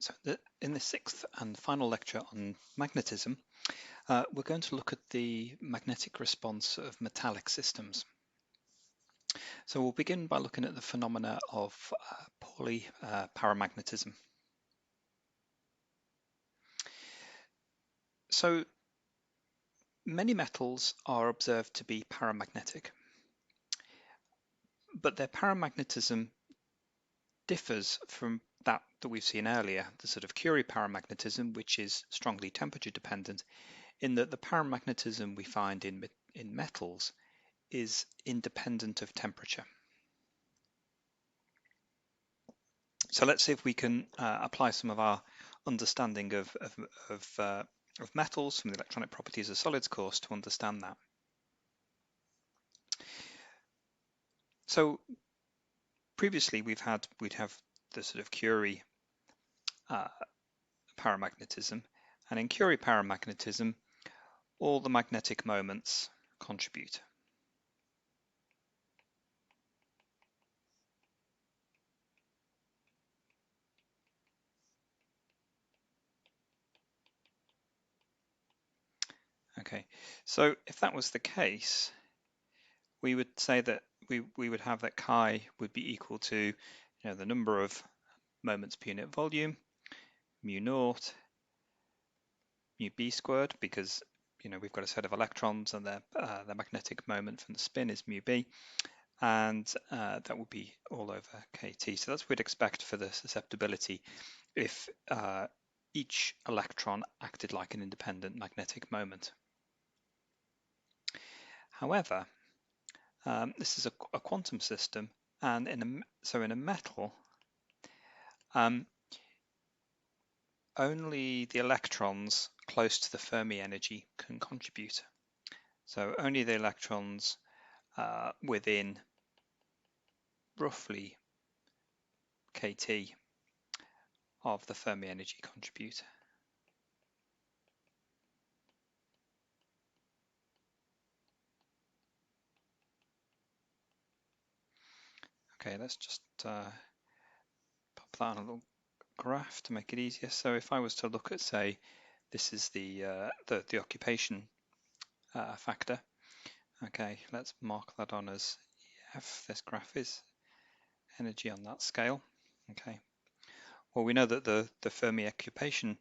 So in the sixth and final lecture on magnetism, we're going to look at the magnetic response of metallic systems. So we'll begin by looking at the phenomena of Pauli paramagnetism. So many metals are observed to be paramagnetic, but their paramagnetism differs from that we've seen earlier, the sort of Curie paramagnetism, which is strongly temperature dependent, in that the paramagnetism we find in metals is independent of temperature. So let's see if we can apply some of our understanding of metals from the electronic properties of solids course to understand that. So previously we'd have the sort of Curie paramagnetism, and in Curie paramagnetism all the magnetic moments contribute. Okay, so if that was the case, we would say that we would have that chi would be equal to the number of moments per unit volume, mu naught, mu b squared, because we've got a set of electrons and their magnetic moment from the spin is mu b, and that would be all over kT. So that's what we'd expect for the susceptibility if each electron acted like an independent magnetic moment. However, this is a quantum system, and in a metal, only the electrons close to the Fermi energy can contribute. So only the electrons within roughly kT of the Fermi energy contribute. Okay, let's just pop that on a little graph to make it easier. So if I was to look at, say, this is the occupation factor. Okay, let's mark that on as EF. This graph is energy on that scale. Okay. Well, we know that the Fermi occupation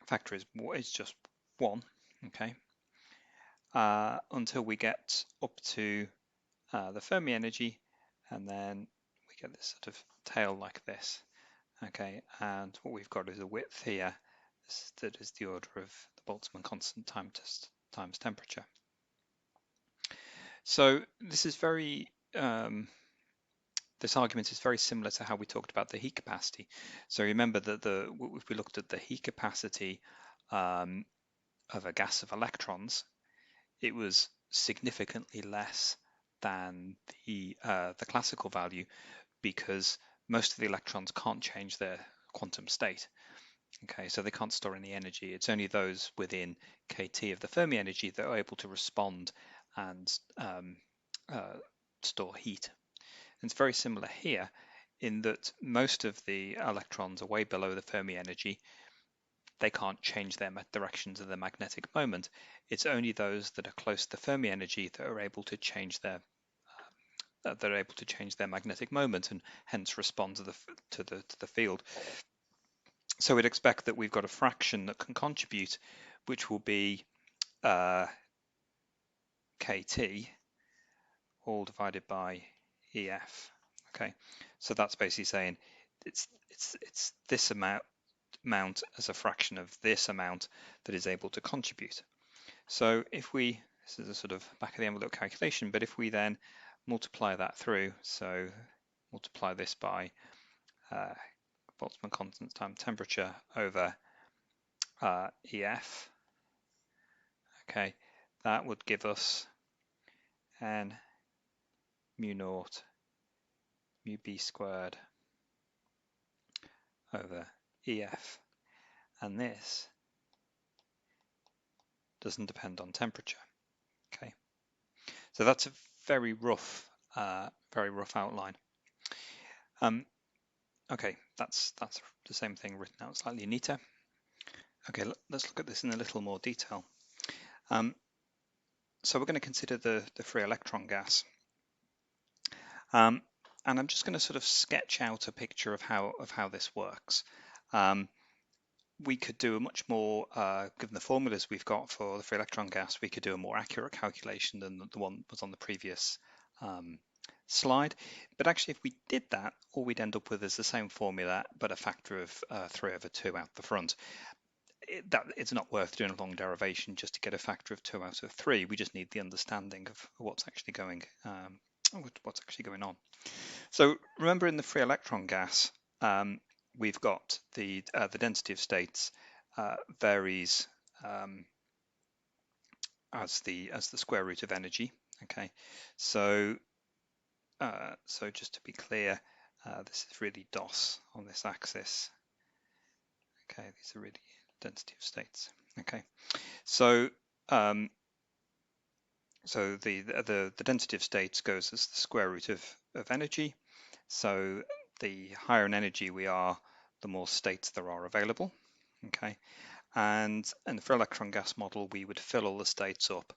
factor is just 1. Okay. Until we get up to the Fermi energy, and then we get this sort of tail like this. Okay, and what we've got is a width here that is the order of the Boltzmann constant times temperature. So this is very this argument is very similar to how we talked about the heat capacity. So remember that if we looked at the heat capacity of a gas of electrons, it was significantly less than the classical value, because most of the electrons can't change their quantum state. Okay, so they can't store any energy. It's only those within kT of the Fermi energy that are able to respond and store heat. And it's very similar here in that most of the electrons are way below the Fermi energy. They can't change their directions of the magnetic moment. It's only those that are close to the Fermi energy that are able to change their magnetic moment and hence respond to the field. So we'd expect that we've got a fraction that can contribute, which will be kT all divided by EF. Okay, so that's basically saying it's this amount as a fraction of this amount that is able to contribute. So if we, this is a sort of back of the envelope calculation, but if we then multiply that through, so multiply this by Boltzmann constant times temperature over EF, okay, that would give us n mu naught mu b squared over EF, and this doesn't depend on temperature. Okay, so that's a very rough outline. Okay, that's the same thing written out slightly neater. Okay, let's look at this in a little more detail. So we're going to consider the free electron gas. And I'm just going to sort of sketch out a picture of how this works. We could do a much more, given the formulas we've got for the free electron gas, we could do a more accurate calculation than the one that was on the previous slide. But actually, if we did that, all we'd end up with is the same formula, but a factor of 3/2 out the front. It's not worth doing a long derivation just to get a factor of 2/3. We just need the understanding of what's actually going on. So remember, in the free electron gas, we've got the density of states varies as the square root of energy. Okay, so so just to be clear, this is really DOS on this axis. Okay, these are really density of states. Okay, so so the density of states goes as the square root of energy. So the higher in energy we are, the more states there are available. Okay, and in the free electron gas model, we would fill all the states up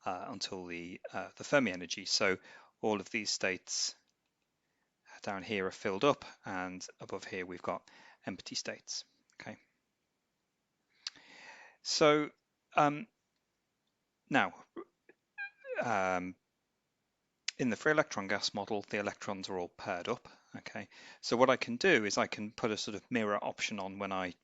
until the Fermi energy. So all of these states down here are filled up, and above here we've got empty states. Okay, so now in the free electron gas model, the electrons are all paired up. Okay, so what I can do is I can put a sort of mirror option on when I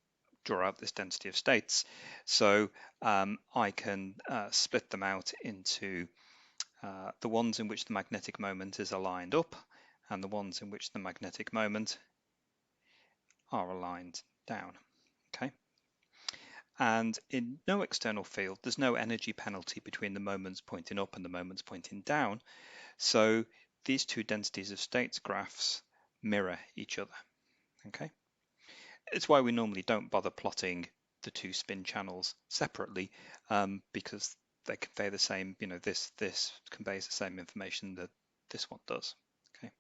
draw out this density of states. So I can split them out into the ones in which the magnetic moment is aligned up and the ones in which the magnetic moment are aligned down. Okay, and in no external field, there's no energy penalty between the moments pointing up and the moments pointing down. So these two densities of states graphs mirror each other. Okay, it's why we normally don't bother plotting the two spin channels separately, because they convey the same, this conveys the same information that this one does. Okay,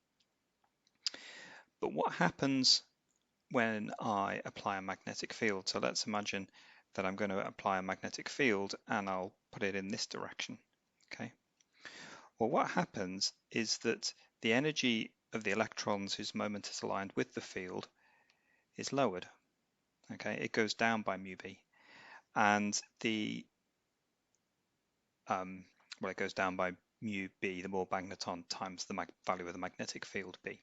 but what happens when I apply a magnetic field? So let's imagine that I'm going to apply a magnetic field and I'll put it in this direction. Okay, well, what happens is that the energy of the electrons whose moment is aligned with the field is lowered. Okay, it goes down by mu b, and the it goes down by mu b, the Moore magneton, times the value of the magnetic field b.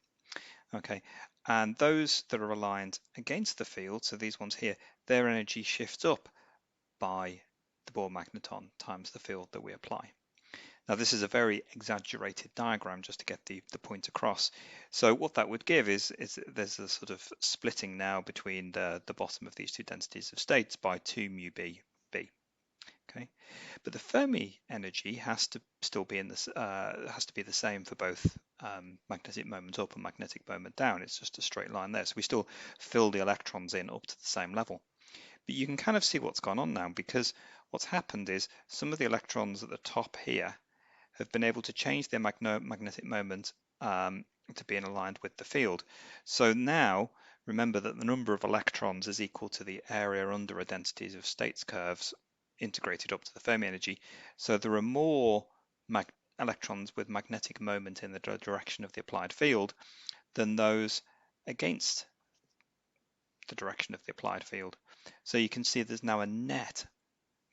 Okay, and those that are aligned against the field, so these ones here, their energy shifts up by the Bohr magneton times the field that we apply. Now this is a very exaggerated diagram just to get the point across. So what that would give is there's a sort of splitting now between the bottom of these two densities of states by 2 mu b. Okay, but the Fermi energy has to still be in this has to be the same for both magnetic moment up and magnetic moment down. It's just a straight line there, so we still fill the electrons in up to the same level. But you can kind of see what's gone on now, because what's happened is some of the electrons at the top here have been able to change their magnetic moment to being aligned with the field. So now remember that the number of electrons is equal to the area under a densities of states curves integrated up to the Fermi energy. So there are more electrons with magnetic moment in the direction of the applied field than those against the direction of the applied field. So you can see there's now a net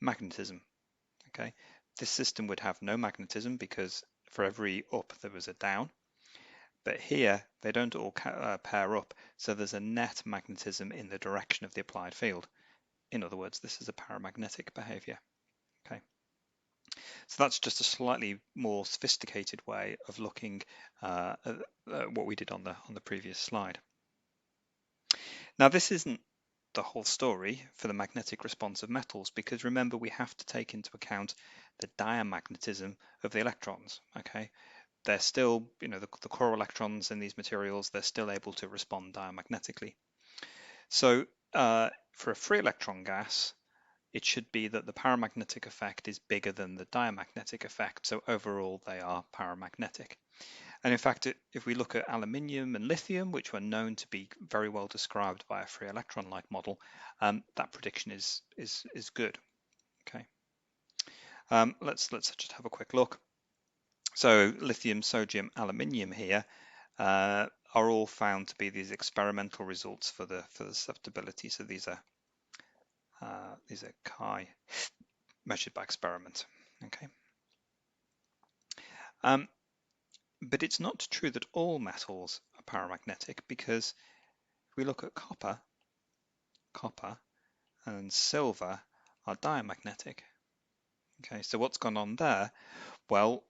magnetism. Okay, this system would have no magnetism because for every up there was a down, but here they don't all pair up, so there's a net magnetism in the direction of the applied field. In other words, this is a paramagnetic behavior. Okay, so that's just a slightly more sophisticated way of looking at what we did on the previous slide. Now this isn't the whole story for the magnetic response of metals, because remember we have to take into account the diamagnetism of the electrons. Okay, they're still, the core electrons in these materials, they're still able to respond diamagnetically. So for a free electron gas, it should be that the paramagnetic effect is bigger than the diamagnetic effect, so overall they are paramagnetic. And in fact, if we look at aluminium and lithium, which were known to be very well described by a free electron-like model, that prediction is good. Okay, let's just have a quick look. So lithium, sodium, aluminium here are all found to be these experimental results for the susceptibility. So these are chi measured by experiment. Okay, but it's not true that all metals are paramagnetic, because if we look at copper and silver are diamagnetic. Okay, so what's gone on there? Well,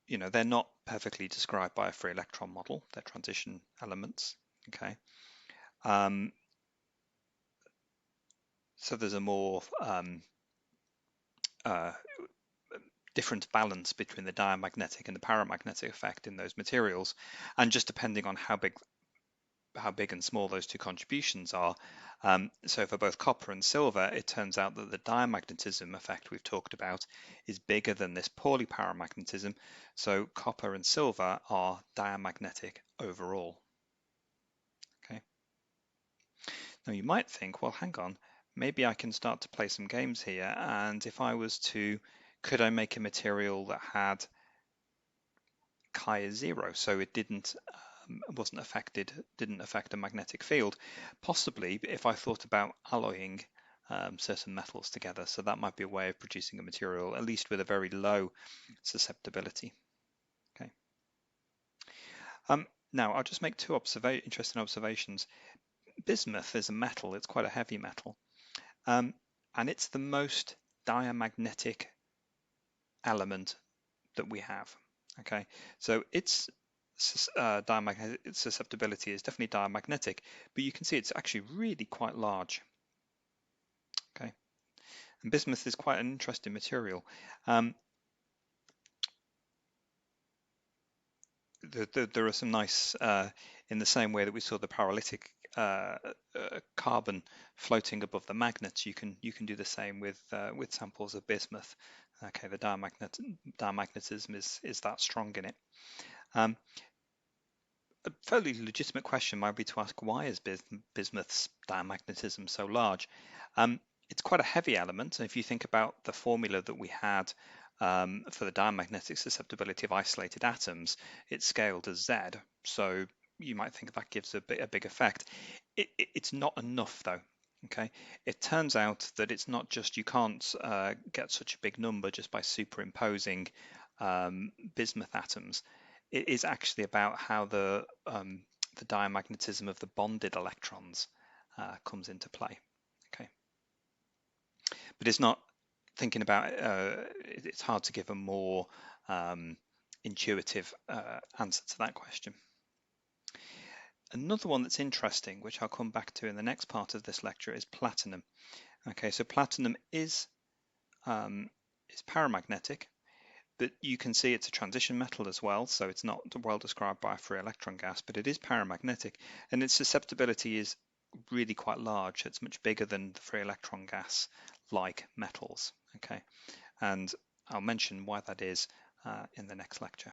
they're not perfectly described by a free electron model. They're transition elements. Okay, so there's a more different balance between the diamagnetic and the paramagnetic effect in those materials, and just depending on how big and small those two contributions are. So for both copper and silver, it turns out that the diamagnetism effect we've talked about is bigger than this Pauli paramagnetism. So copper and silver are diamagnetic overall. Okay. Now you might think, well, hang on, maybe I can start to play some games here. And if I was to, could I make a material that had chi is 0, so it didn't affect a magnetic field? Possibly, if I thought about alloying certain metals together. So that might be a way of producing a material, at least with a very low susceptibility. Okay. Now I'll just make two interesting observations. Bismuth is a metal. It's quite a heavy metal, and it's the most diamagnetic element that we have. Okay, so its susceptibility is definitely diamagnetic, but you can see it's actually really quite large. Okay, and bismuth is quite an interesting material. There are some nice, in the same way that we saw the paralytic carbon floating above the magnets, you can do the same with samples of bismuth. Okay, the diamagnetism is that strong in it. A fairly legitimate question might be to ask, why is bismuth's diamagnetism so large? It's quite a heavy element, and if you think about the formula that we had for the diamagnetic susceptibility of isolated atoms, it's scaled as Z, so you might think that gives a big effect. It's not enough though. Okay, it turns out that it's not just, you can't get such a big number just by superimposing bismuth atoms. It is actually about how the diamagnetism of the bonded electrons comes into play. Okay, but it's not thinking about it's hard to give a more intuitive answer to that question. Another one that's interesting, which I'll come back to in the next part of this lecture, is platinum. Okay, so platinum is paramagnetic, but you can see it's a transition metal as well, so it's not well described by a free electron gas, but it is paramagnetic, and its susceptibility is really quite large. It's much bigger than the free electron gas like metals. Okay, and I'll mention why that is in the next lecture.